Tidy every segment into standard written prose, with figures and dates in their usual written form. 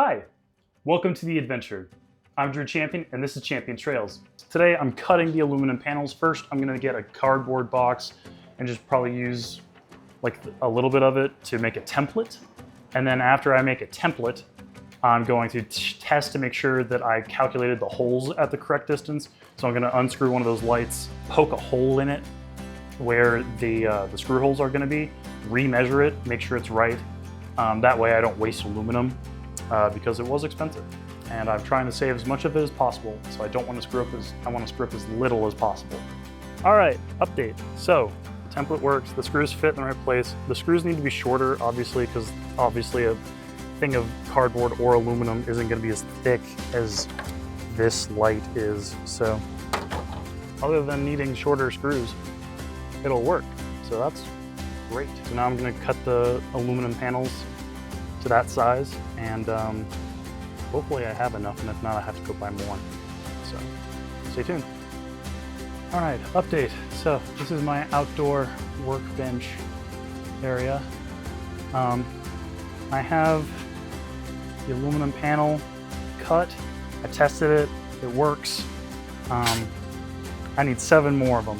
Hi, welcome to the adventure. I'm Drew Champion and this is Champion Trails. Today I'm cutting the aluminum panels. First I'm going to get a cardboard box and just probably use like a little bit of it to make a template. And then after I make a template, I'm going to test to make sure that I calculated the holes at the correct distance. So I'm going to unscrew one of those lights, poke a hole in it where the screw holes are going to be, remeasure it, make sure it's right. That way I don't waste aluminum because it was expensive. And I'm trying to save as much of it as possible, so I don't want to screw up I want to screw up as little as possible. All right, update. So, the template works, the screws fit in the right place. The screws need to be shorter, obviously, because obviously a thing of cardboard or aluminum isn't going to be as thick as this light is. So, other than needing shorter screws, it'll work. So that's great. So now I'm going to cut the aluminum panels to that size, and hopefully I have enough, and if not, I have to go buy more. So stay tuned. All right, update. So this is my outdoor workbench area. I have the aluminum panel cut. I tested it, it works. I need 7 more of them.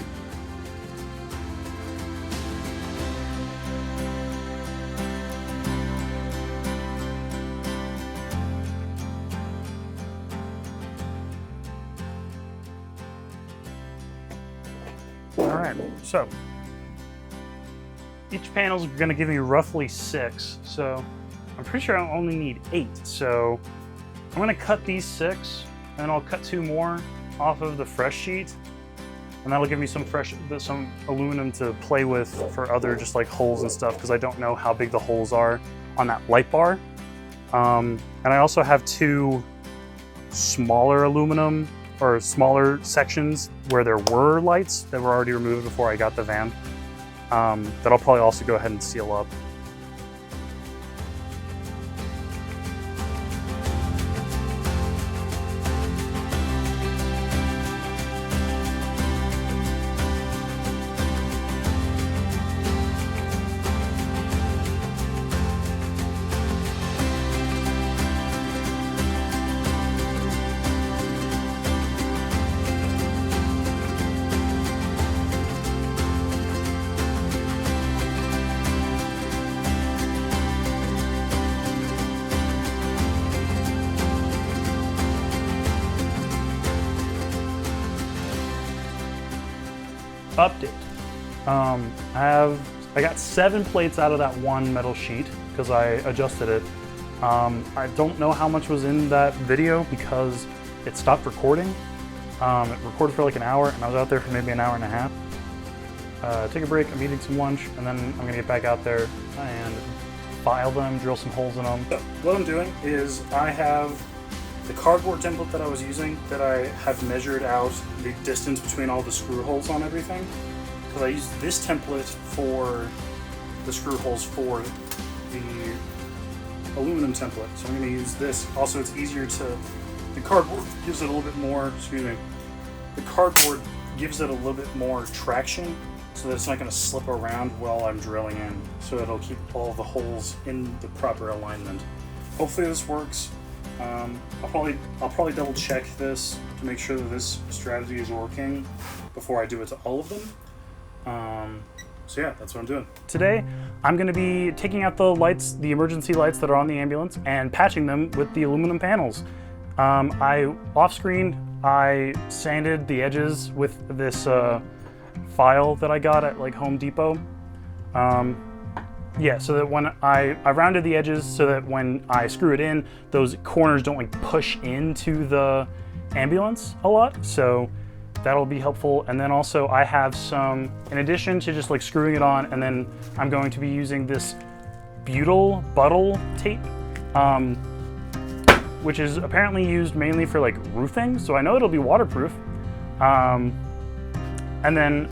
All right, so each panel is going to give me roughly 6, so I'm pretty sure I only need 8. So I'm going to cut these 6, and then I'll cut 2 more off of the fresh sheet, and that'll give me some aluminum to play with for other just like holes and stuff, because I don't know how big the holes are on that light bar. And I also have 2 smaller aluminum or smaller sections where there were lights that were already removed before I got the van, that I'll probably also go ahead and seal up. Update. I got 7 plates out of that one metal sheet because I adjusted it. I don't know how much was in that video because it stopped recording. It recorded for like an hour, and I was out there for maybe an hour and a half. Take a break, I'm eating some lunch, and then I'm gonna get back out there and file them, drill some holes in them. So what I'm doing is I have the cardboard template that I was using, that I have measured out the distance between all the screw holes on everything, because I used this template for the screw holes for the aluminum template. So I'm going to use this. Also, it's easier the cardboard gives it a little bit more, the cardboard gives it a little bit more traction so that it's not going to slip around while I'm drilling in. So it'll keep all the holes in the proper alignment. Hopefully this works. I'll probably double check this to make sure that this strategy is working before I do it to all of them. So yeah, that's what I'm doing. Today, I'm going to be taking out the lights, the emergency lights that are on the ambulance, and patching them with the aluminum panels. Off screen, I sanded the edges with this file that I got at like Home Depot. Yeah, so that when I rounded the edges so that when I screw it in, those corners don't like push into the ambulance a lot. So that'll be helpful. And then also I have some, in addition to just like screwing it on, and then I'm going to be using this butyl tape, which is apparently used mainly for like roofing. So I know it'll be waterproof. And then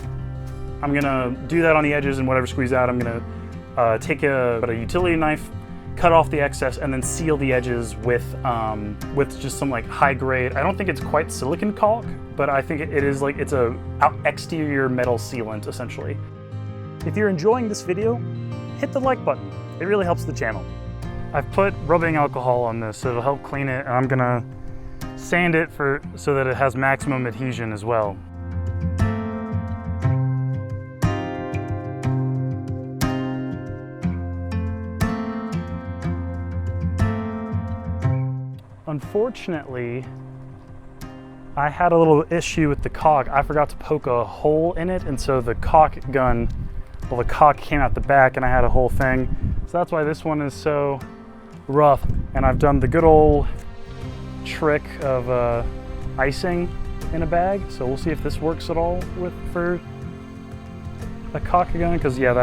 I'm gonna do that on the edges, and whatever squeeze out, I'm gonna take a utility knife, cut off the excess, and then seal the edges with just some like high grade. I don't think it's quite silicone caulk, but I think it is like, it's a exterior metal sealant essentially. If you're enjoying this video, hit the like button. It really helps the channel. I've put rubbing alcohol on this, so it'll help clean it, and I'm gonna sand it so that it has maximum adhesion as well. Unfortunately, I had a little issue with the caulk. I forgot to poke a hole in it, and so the caulk gun, well, the caulk came out the back and I had a whole thing. So that's why this one is so rough. And I've done the good old trick of icing in a bag. So we'll see if this works at all for a caulk gun, because yeah,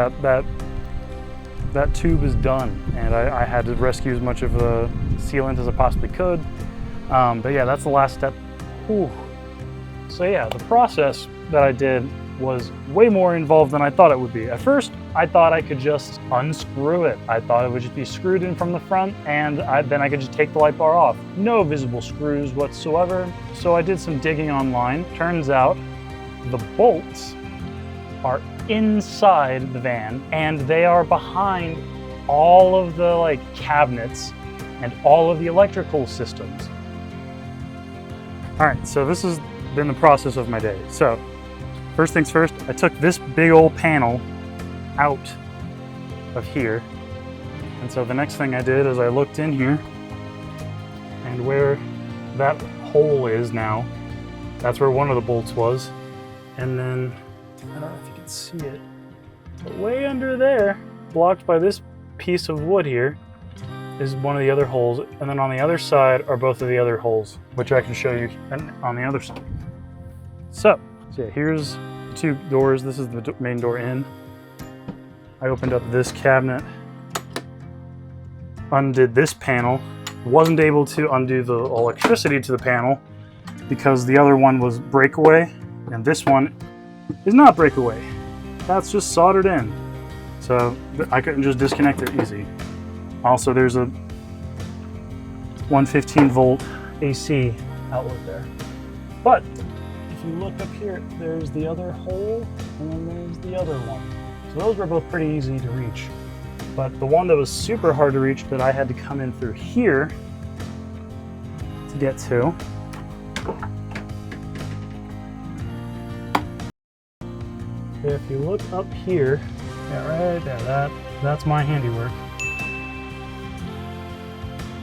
that tube is done, and I had to rescue as much of the sealant as I possibly could. But yeah, that's the last step. Whew. So yeah, the process that I did was way more involved than I thought it would be. At first, I thought I could just unscrew it. I thought it would just be screwed in from the front, and then I could just take the light bar off. No visible screws whatsoever. So I did some digging online. Turns out the bolts are inside the van, and they are behind all of the cabinets and all of the electrical systems. All right, so this has been the process of my day. So first things first, I took this big old panel out of here. And so the next thing I did is I looked in here, and where that hole is now, that's where one of the bolts was. And then, I don't know if you can see it, but way under there, blocked by this piece of wood here, is one of the other holes. And then on the other side are both of the other holes, which I can show you on the other side. So yeah, here's two doors. This is the main door in. I opened up this cabinet, undid this panel, wasn't able to undo the electricity to the panel because the other one was breakaway, and this one is not breakaway. That's just soldered in. So I couldn't just disconnect it easy. Also, there's a 115 volt AC outlet there. But if you look up here, there's the other hole, and then there's the other one. So those were both pretty easy to reach. But the one that was super hard to reach that I had to come in through here to get to, if you look up here, yeah, right there, that's my handiwork.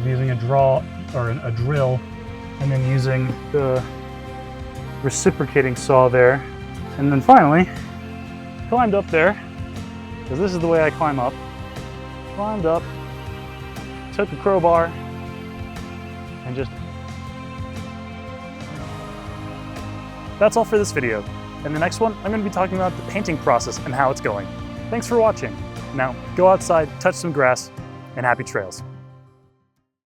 I'm using a drill, and then using the reciprocating saw there. And then finally, climbed up there, because this is the way I climb up. Climbed up, took a crowbar, and just... That's all for this video. In the next one, I'm going to be talking about the painting process and how it's going. Thanks for watching. Now, go outside, touch some grass, and happy trails.